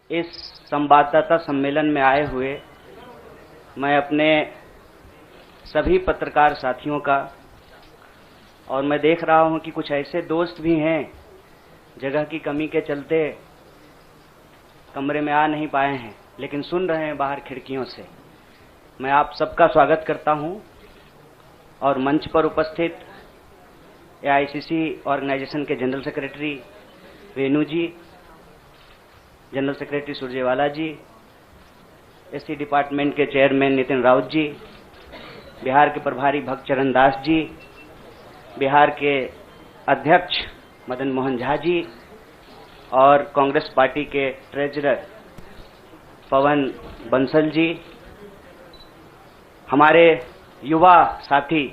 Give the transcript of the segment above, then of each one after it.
इस संवाददाता सम्मेलन में आए हुए मैं अपने सभी पत्रकार साथियों का, और मैं देख रहा हूं कि कुछ ऐसे दोस्त भी हैं जगह की कमी के चलते कमरे में आ नहीं पाए हैं, लेकिन सुन रहे हैं बाहर खिड़कियों से। मैं आप सबका स्वागत करता हूं और मंच पर उपस्थित एआईसीसी ऑर्गेनाइजेशन के जनरल सेक्रेटरी वेणु जी, जनरल सेक्रेटरी सुरजेवाला जी, एससी डिपार्टमेंट के चेयरमैन नितिन राउत जी, बिहार के प्रभारी भक्तचरण दास जी, बिहार के अध्यक्ष मदन मोहन झा जी और कांग्रेस पार्टी के ट्रेजरर पवन बंसल जी, हमारे युवा साथी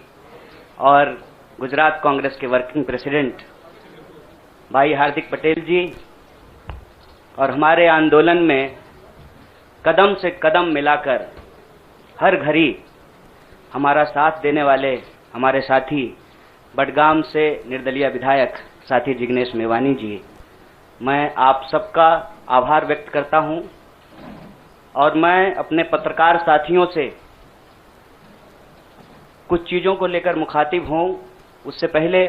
और गुजरात कांग्रेस के वर्किंग प्रेसिडेंट भाई हार्दिक पटेल जी, और हमारे आंदोलन में कदम से कदम मिलाकर हर घड़ी हमारा साथ देने वाले हमारे साथी बडगाम से निर्दलीय विधायक साथी जिग्नेश मेवानी जी, मैं आप सबका आभार व्यक्त करता हूं। और मैं अपने पत्रकार साथियों से कुछ चीजों को लेकर मुखातिब हूं, उससे पहले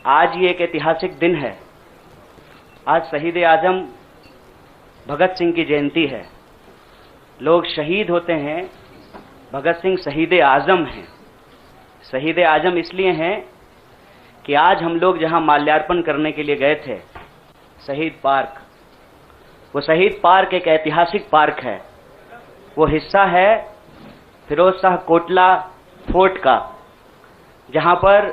आज ये एक ऐतिहासिक दिन है। आज शहीद आजम भगत सिंह की जयंती है। लोग शहीद होते हैं, भगत सिंह शहीद आजम हैं। शहीद आजम इसलिए हैं कि आज हम लोग जहां माल्यार्पण करने के लिए गए थे, शहीद पार्क, वो शहीद पार्क एक ऐतिहासिक पार्क है। वो हिस्सा है फिरोज शाह कोटला फोर्ट का, जहां पर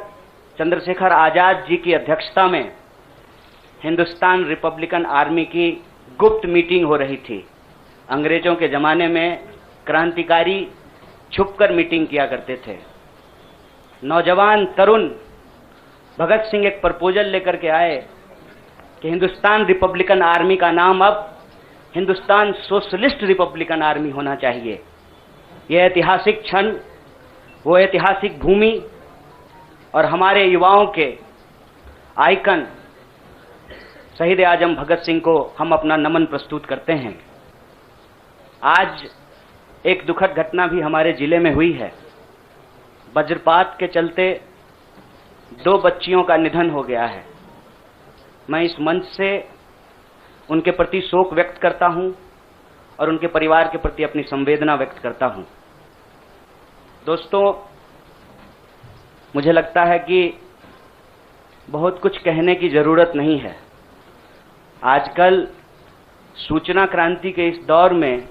चंद्रशेखर आजाद जी की अध्यक्षता में हिंदुस्तान रिपब्लिकन आर्मी की गुप्त मीटिंग हो रही थी। अंग्रेजों के जमाने में क्रांतिकारी छुपकर मीटिंग किया करते थे। नौजवान तरुण भगत सिंह एक प्रपोजल लेकर के आए कि हिंदुस्तान रिपब्लिकन आर्मी का नाम अब हिंदुस्तान सोशलिस्ट रिपब्लिकन आर्मी होना चाहिए। यह ऐतिहासिक क्षण, वो ऐतिहासिक भूमि और हमारे युवाओं के आइकन शहीद आजम भगत सिंह को हम अपना नमन प्रस्तुत करते हैं। आज एक दुखद घटना भी हमारे जिले में हुई है। वज्रपात के चलते 2 बच्चियों का निधन हो गया है। मैं इस मंच से उनके प्रति शोक व्यक्त करता हूं और उनके परिवार के प्रति अपनी संवेदना व्यक्त करता हूं। दोस्तों, मुझे लगता है कि बहुत कुछ कहने की जरूरत नहीं है। आजकल सूचना क्रांति के इस दौर में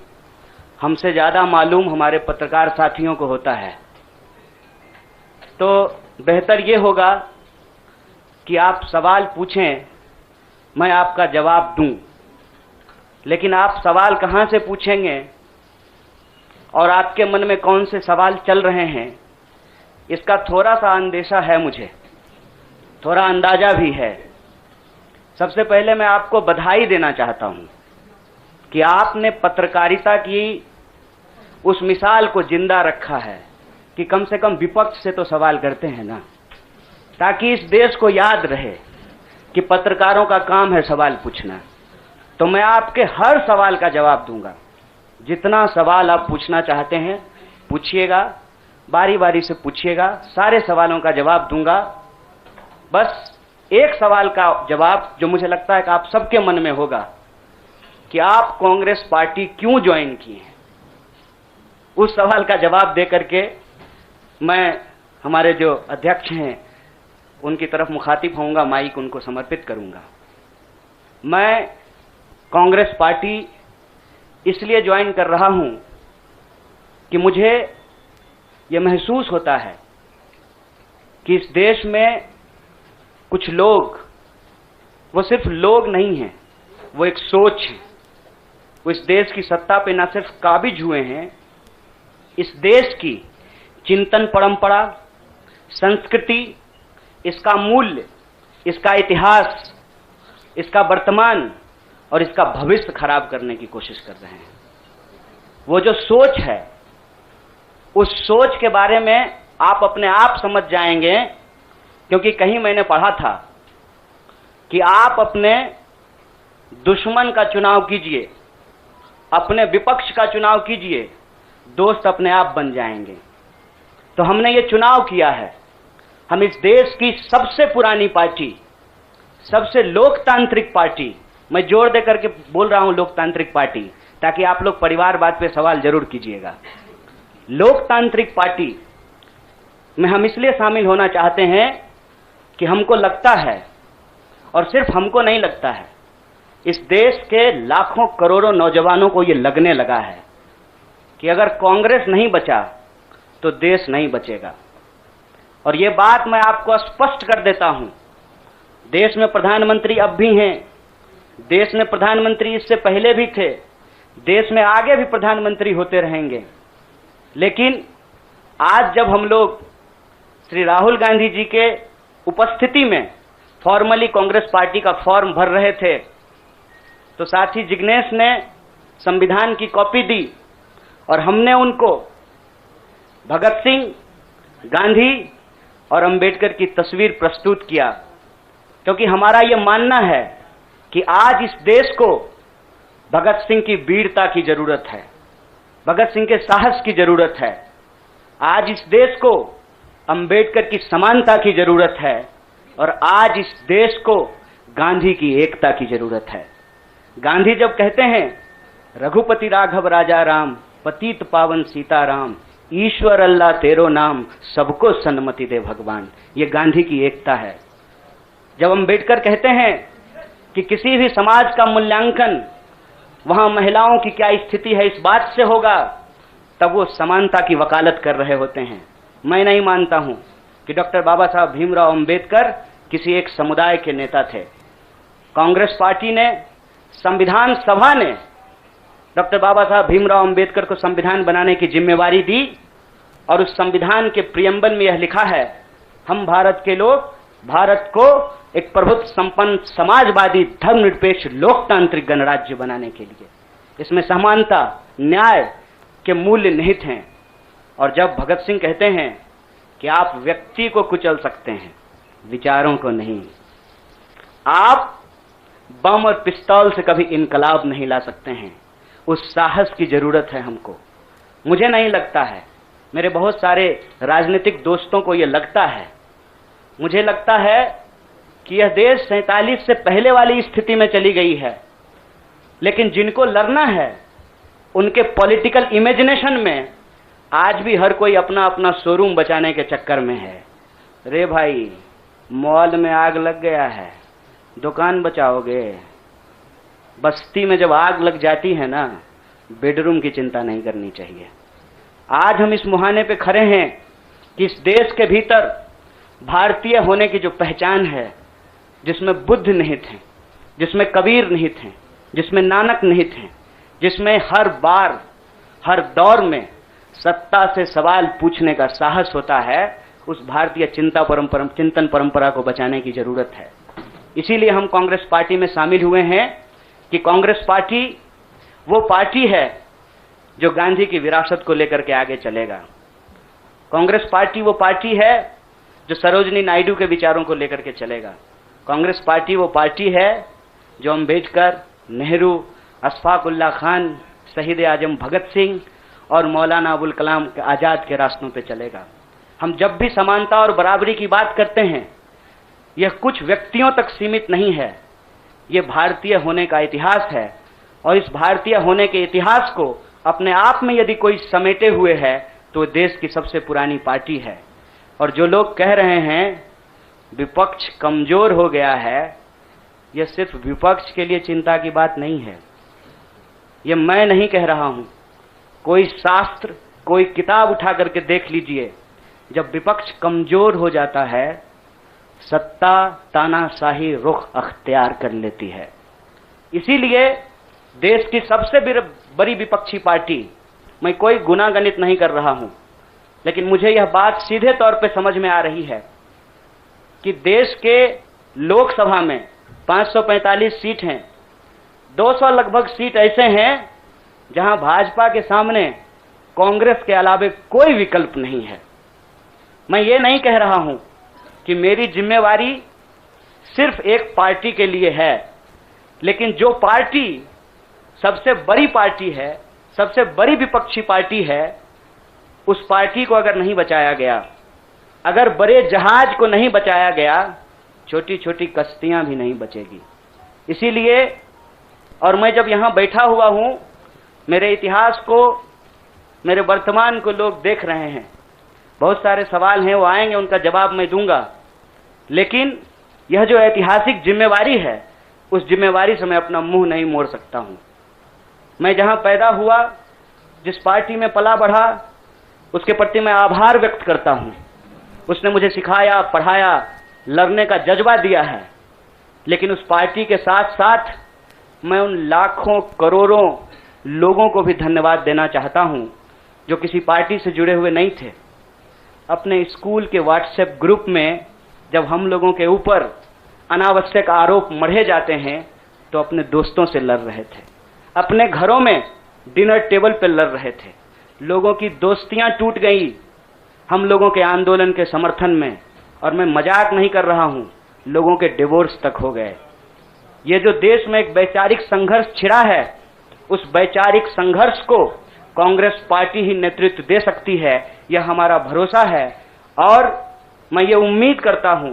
हमसे ज्यादा मालूम हमारे पत्रकार साथियों को होता है। तो बेहतर ये होगा कि आप सवाल पूछें, मैं आपका जवाब दूं। लेकिन आप सवाल कहां से पूछेंगे और आपके मन में कौन से सवाल चल रहे हैं, इसका थोड़ा सा अंदेशा है, मुझे थोड़ा अंदाजा भी है। सबसे पहले मैं आपको बधाई देना चाहता हूं कि आपने पत्रकारिता की उस मिसाल को जिंदा रखा है कि कम से कम विपक्ष से तो सवाल करते हैं ना, ताकि इस देश को याद रहे कि पत्रकारों का काम है सवाल पूछना। तो मैं आपके हर सवाल का जवाब दूंगा। जितना सवाल आप पूछना चाहते हैं पूछिएगा, बारी बारी से पूछिएगा, सारे सवालों का जवाब दूंगा। बस एक सवाल का जवाब जो मुझे लगता है कि आप सबके मन में होगा कि आप कांग्रेस पार्टी क्यों ज्वाइन किए हैं, उस सवाल का जवाब देकर के मैं हमारे जो अध्यक्ष हैं उनकी तरफ मुखातिब होऊंगा, माइक उनको समर्पित करूंगा। मैं कांग्रेस पार्टी इसलिए ज्वाइन कर रहा हूं कि मुझे यह महसूस होता है कि इस देश में कुछ लोग, वो सिर्फ लोग नहीं हैं, वो एक सोच है। वो इस देश की सत्ता पे न सिर्फ काबिज हुए हैं, इस देश की चिंतन परंपरा, संस्कृति, इसका मूल्य, इसका इतिहास, इसका वर्तमान और इसका भविष्य खराब करने की कोशिश कर रहे हैं। वो जो सोच है, उस सोच के बारे में आप अपने आप समझ जाएंगे, क्योंकि कहीं मैंने पढ़ा था कि आप अपने दुश्मन का चुनाव कीजिए, अपने विपक्ष का चुनाव कीजिए, दोस्त अपने आप बन जाएंगे। तो हमने ये चुनाव किया है। हम इस देश की सबसे पुरानी पार्टी, सबसे लोकतांत्रिक पार्टी, मैं जोर दे करके बोल रहा हूं लोकतांत्रिक पार्टी, ताकि आप लोग परिवारवाद पे सवाल जरूर कीजिएगा। लोकतांत्रिक पार्टी में हम इसलिए शामिल होना चाहते हैं कि हमको लगता है, और सिर्फ हमको नहीं लगता है, इस देश के लाखों करोड़ों नौजवानों को यह लगने लगा है कि अगर कांग्रेस नहीं बचा तो देश नहीं बचेगा। और यह बात मैं आपको स्पष्ट कर देता हूं, देश में प्रधानमंत्री अब भी हैं, देश में प्रधानमंत्री इससे पहले भी थे, देश में आगे भी प्रधानमंत्री होते रहेंगे। लेकिन आज जब हम लोग श्री राहुल गांधी जी के उपस्थिति में फॉर्मली कांग्रेस पार्टी का फॉर्म भर रहे थे, तो साथी जिग्नेश ने संविधान की कॉपी दी और हमने उनको भगत सिंह, गांधी और अंबेडकर की तस्वीर प्रस्तुत किया, क्योंकि हमारा यह मानना है कि आज इस देश को भगत सिंह की वीरता की जरूरत है, भगत सिंह के साहस की जरूरत है। आज इस देश को अंबेडकर की समानता की जरूरत है, और आज इस देश को गांधी की एकता की जरूरत है। गांधी जब कहते हैं रघुपति राघव राजा राम, पतित पावन सीताराम, ईश्वर अल्लाह तेरो नाम, सबको सन्मति दे भगवान, ये गांधी की एकता है। जब अंबेडकर कहते हैं कि किसी भी समाज का मूल्यांकन वहां महिलाओं की क्या स्थिति है इस बात से होगा, तब वो समानता की वकालत कर रहे होते हैं। मैं नहीं मानता हूं कि डॉक्टर बाबा साहब भीमराव अंबेडकर किसी एक समुदाय के नेता थे। कांग्रेस पार्टी ने, संविधान सभा ने डॉक्टर बाबा साहब भीमराव अंबेडकर को संविधान बनाने की जिम्मेवारी दी, और उस संविधान के प्रियम्बल में यह लिखा है, हम भारत के लोग भारत को एक प्रभुत्व संपन्न समाजवादी धर्मनिरपेक्ष लोकतांत्रिक गणराज्य बनाने के लिए, इसमें समानता न्याय के मूल्य निहित हैं। और जब भगत सिंह कहते हैं कि आप व्यक्ति को कुचल सकते हैं, विचारों को नहीं, आप बम और पिस्तौल से कभी इनकलाब नहीं ला सकते हैं, उस साहस की जरूरत है हमको। मुझे नहीं लगता है, मेरे बहुत सारे राजनीतिक दोस्तों को यह लगता है। मुझे लगता है कि यह देश 47 से पहले वाली स्थिति में चली गई है, लेकिन जिनको लड़ना है उनके पॉलिटिकल इमेजिनेशन में आज भी हर कोई अपना अपना शोरूम बचाने के चक्कर में है। रे भाई, मॉल में आग लग गया है, दुकान बचाओगे? बस्ती में जब आग लग जाती है ना, बेडरूम की चिंता नहीं करनी चाहिए। आज हम इस मुहाने पे खड़े हैं कि इस देश के भीतर भारतीय होने की जो पहचान है, जिसमें बुद्ध निहित हैं, जिसमें कबीर निहित हैं, जिसमें नानक निहित हैं, जिसमें हर बार हर दौर में सत्ता से सवाल पूछने का साहस होता है, उस भारतीय चिंतन परंपरा को बचाने की जरूरत है। इसीलिए हम कांग्रेस पार्टी में शामिल हुए हैं कि कांग्रेस पार्टी वो पार्टी है जो गांधी की विरासत को लेकर के आगे चलेगा। कांग्रेस पार्टी वो पार्टी है जो सरोजनी नायडू के विचारों को लेकर के चलेगा। कांग्रेस पार्टी वो पार्टी है जो अम्बेडकर, नेहरू, अशफाक उल्लाह खान, शहीद आजम भगत सिंह और मौलाना अबुल कलाम आजाद के रास्तों पे चलेगा। हम जब भी समानता और बराबरी की बात करते हैं, यह कुछ व्यक्तियों तक सीमित नहीं है, यह भारतीय होने का इतिहास है। और इस भारतीय होने के इतिहास को अपने आप में यदि कोई समेटे हुए है तो देश की सबसे पुरानी पार्टी है। और जो लोग कह रहे हैं विपक्ष कमजोर हो गया है, यह सिर्फ विपक्ष के लिए चिंता की बात नहीं है। यह मैं नहीं कह रहा हूं, कोई शास्त्र, कोई किताब उठा करके देख लीजिए। जब विपक्ष कमजोर हो जाता है, सत्ता तानाशाही रुख अख्तियार कर लेती है। इसीलिए देश की सबसे बड़ी विपक्षी पार्टी, मैं कोई गुनागणित नहीं कर रहा हूं, लेकिन मुझे यह बात सीधे तौर पे समझ में आ रही है कि देश के लोकसभा में 545 सीट हैं, 200 लगभग सीट ऐसे हैं जहां भाजपा के सामने कांग्रेस के अलावे कोई विकल्प नहीं है। मैं ये नहीं कह रहा हूं कि मेरी जिम्मेवारी सिर्फ एक पार्टी के लिए है, लेकिन जो पार्टी सबसे बड़ी पार्टी है, सबसे बड़ी विपक्षी पार्टी है, उस पार्टी को अगर नहीं बचाया गया, अगर बड़े जहाज को नहीं बचाया गया, छोटी छोटी कश्तियां भी नहीं बचेगी। इसीलिए, और मैं जब यहां बैठा हुआ हूं, मेरे इतिहास को, मेरे वर्तमान को लोग देख रहे हैं। बहुत सारे सवाल हैं, वो आएंगे, उनका जवाब मैं दूंगा। लेकिन यह जो ऐतिहासिक जिम्मेवारी है, उस जिम्मेवारी से मैं अपना मुंह नहीं मोड़ सकता हूं। मैं जहां पैदा हुआ, जिस पार्टी में पला बढ़ा, उसके प्रति मैं आभार व्यक्त करता हूं। उसने मुझे सिखाया, पढ़ाया, लड़ने का जज्बा दिया है। लेकिन उस पार्टी के साथ साथ मैं उन लाखों करोड़ों लोगों को भी धन्यवाद देना चाहता हूं जो किसी पार्टी से जुड़े हुए नहीं थे। अपने स्कूल के व्हाट्सएप ग्रुप में जब हम लोगों के ऊपर अनावश्यक आरोप मढ़े जाते हैं, तो अपने दोस्तों से लड़ रहे थे, अपने घरों में डिनर टेबल पर लड़ रहे थे। लोगों की दोस्तियां टूट गई हम लोगों के आंदोलन के समर्थन में, और मैं मजाक नहीं कर रहा हूं, लोगों के डिवोर्स तक हो गए। ये जो देश में एक वैचारिक संघर्ष छिड़ा है, उस वैचारिक संघर्ष को कांग्रेस पार्टी ही नेतृत्व दे सकती है, यह हमारा भरोसा है। और मैं ये उम्मीद करता हूं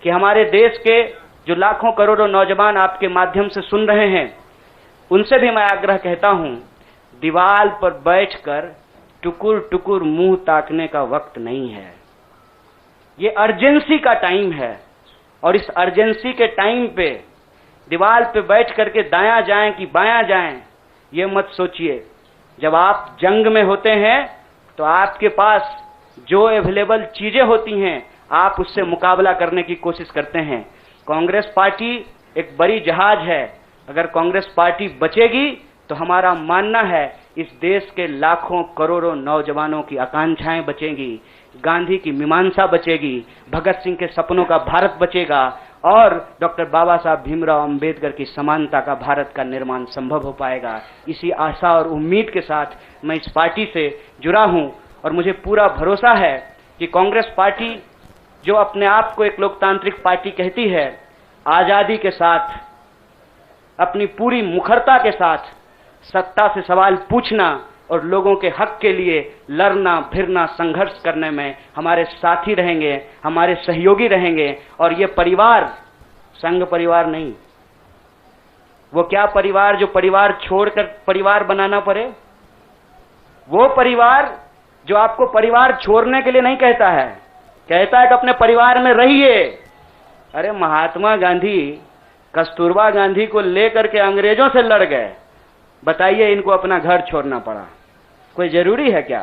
कि हमारे देश के जो लाखों करोड़ों नौजवान आपके माध्यम से सुन रहे हैं, उनसे भी मैं आग्रह कहता हूं, दीवार पर बैठकर टुकुर टुकुर मुंह ताकने का वक्त नहीं है। ये अर्जेंसी का टाइम है, और इस अर्जेंसी के टाइम पे दीवार पे बैठ करके दायां जाएं कि बायां जाएं, ये मत सोचिए। जब आप जंग में होते हैं तो आपके पास जो अवेलेबल चीजें होती हैं, आप उससे मुकाबला करने की कोशिश करते हैं। कांग्रेस पार्टी एक बड़ी जहाज है। अगर कांग्रेस पार्टी बचेगी तो हमारा मानना है इस देश के लाखों करोड़ों नौजवानों की आकांक्षाएं बचेंगी, गांधी की मीमांसा बचेगी, भगत सिंह के सपनों का भारत बचेगा, और डॉक्टर बाबा साहब भीमराव अंबेडकर की समानता का भारत का निर्माण संभव हो पाएगा। इसी आशा और उम्मीद के साथ मैं इस पार्टी से जुड़ा हूं, और मुझे पूरा भरोसा है कि कांग्रेस पार्टी जो अपने आप को एक लोकतांत्रिक पार्टी कहती है, आजादी के साथ, अपनी पूरी मुखरता के साथ सत्ता से सवाल पूछना और लोगों के हक के लिए लड़ना, फिरना, संघर्ष करने में हमारे साथी रहेंगे, हमारे सहयोगी रहेंगे। और ये परिवार संघ परिवार नहीं, वो क्या परिवार जो परिवार छोड़कर परिवार बनाना पड़े, वो परिवार जो आपको परिवार छोड़ने के लिए नहीं कहता है, कहता है कि अपने परिवार में रहिए। अरे महात्मा गांधी कस्तूरबा गांधी को लेकर के अंग्रेजों से लड़ गए, बताइए इनको अपना घर छोड़ना पड़ा। कोई जरूरी है क्या?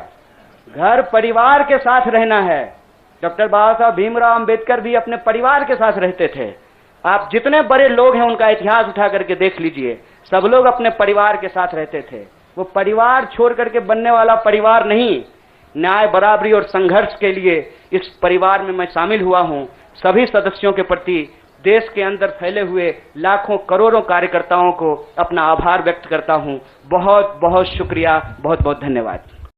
घर परिवार के साथ रहना है। डॉक्टर बाबा साहब भीमराव अंबेडकर भी अपने परिवार के साथ रहते थे। आप जितने बड़े लोग हैं उनका इतिहास उठा करके देख लीजिए, सब लोग अपने परिवार के साथ रहते थे। वो परिवार छोड़ करके बनने वाला परिवार नहीं। न्याय, बराबरी और संघर्ष के लिए इस परिवार में मैं शामिल हुआ हूं। सभी सदस्यों के प्रति, देश के अंदर फैले हुए लाखों करोड़ों कार्यकर्ताओं को अपना आभार व्यक्त करता हूं। बहुत बहुत शुक्रिया, बहुत बहुत धन्यवाद।